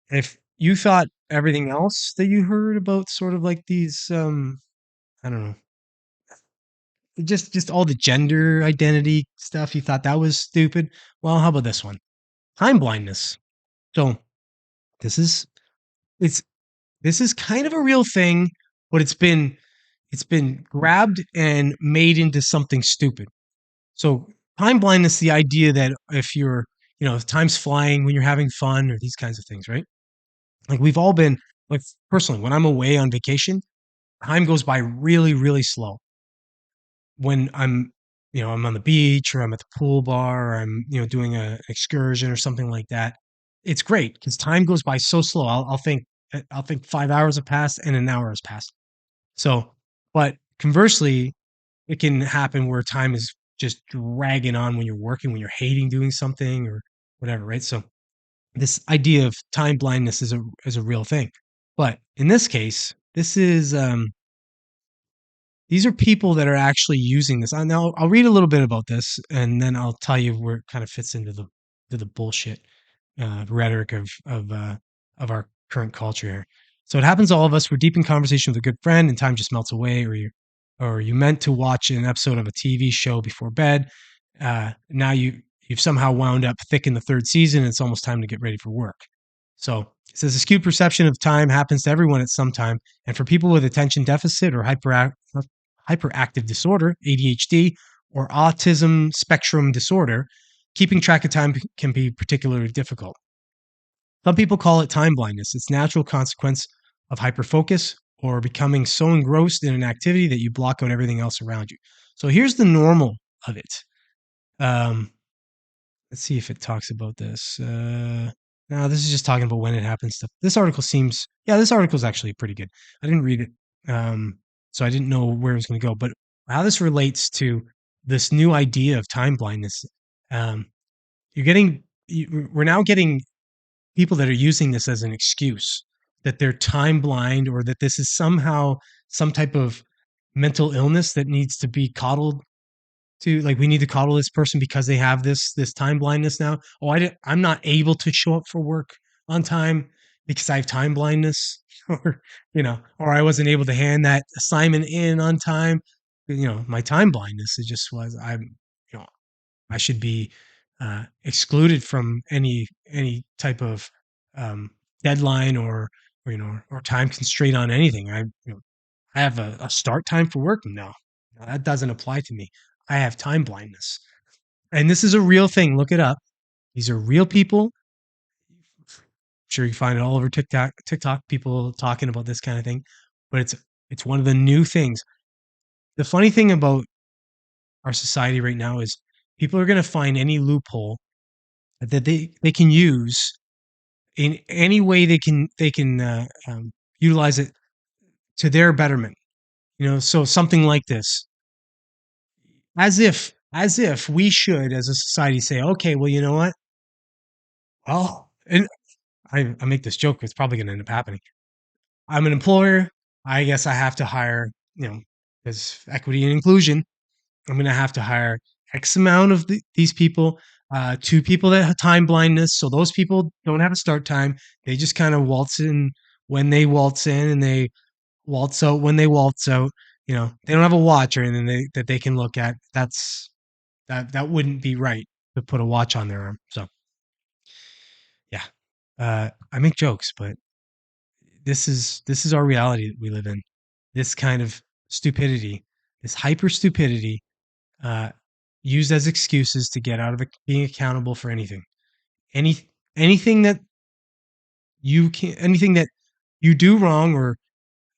If you thought everything else that you heard about sort of like these, I don't know, just all the gender identity stuff, you thought that was stupid. Well, how about this one? Time blindness. So this is it's this is kind of a real thing, but it's been grabbed and made into something stupid. So time blindness, the idea that if you're, time's flying when you're having fun or these kinds of things, right? Like we've all been like personally, when I'm away on vacation, time goes by really, really slow. When I'm on the beach or I'm at the pool bar or I'm, doing a excursion or something like that, it's great because time goes by so slow. I'll think 5 hours have passed and an hour has passed. So, but conversely, it can happen where time is just dragging on when you're working, when you're hating doing something or whatever, right? So this idea of time blindness is a real thing. But in this case, these are people that are actually using this. Now I'll read a little bit about this, and then I'll tell you where it kind of fits into the bullshit rhetoric of our current culture here. So it happens to all of us. We're deep in conversation with a good friend, and time just melts away. Or you meant to watch an episode of a TV show before bed. Now you've somehow wound up thick in the third season. And it's almost time to get ready for work. So it says a skewed perception of time happens to everyone at some time, and for people with attention deficit or hyperactive disorder, ADHD, or autism spectrum disorder, keeping track of time can be particularly difficult. Some people call it time blindness. It's a natural consequence of hyperfocus or becoming so engrossed in an activity that you block out everything else around you. So here's the normal of it. Um, let's see if it talks about this. No, this is just talking about when it happens. Stuff. This article is actually pretty good. I didn't read it, so I didn't know where it was going to go. But how this relates to this new idea of time blindness, um, we're now getting people that are using this as an excuse that they're time blind or that this is somehow some type of mental illness that needs to be coddled to, like, we need to coddle this person because they have this time blindness now. Oh, I'm not able to show up for work on time because I have time blindness, or or I wasn't able to hand that assignment in on time. My time blindness. It just was. You know, I should be excluded from any type of um, deadline or time constraint on anything. I have a start time for work. No, that doesn't apply to me. I have time blindness. And this is a real thing. Look it up. These are real people. I'm sure you find it all over TikTok, people talking about this kind of thing. But it's one of the new things. The funny thing about our society right now is people are going to find any loophole that they can use in any way they can utilize it to their betterment. So something like this, as if we should, as a society, say, okay, well, you know what? Well, and I make this joke. It's probably going to end up happening. I'm an employer. I guess I have to hire, because equity and inclusion. I'm going to have to hire X amount of these people, two people that have time blindness. So those people don't have a start time. They just kind of waltz in when they waltz in, and they waltz out when they waltz out. They don't have a watch or anything that they can look at. That wouldn't be right to put a watch on their arm. So yeah, I make jokes, but this is our reality that we live in. This kind of stupidity, this hyper stupidity, uh, used as excuses to get out of being accountable for anything. Any anything that anything that you do wrong, or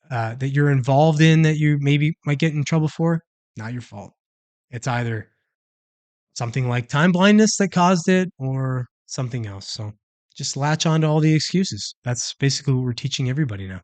that you're involved in, that you maybe might get in trouble for, not your fault. It's either something like time blindness that caused it or something else. So just latch on to all the excuses. That's basically what we're teaching everybody now.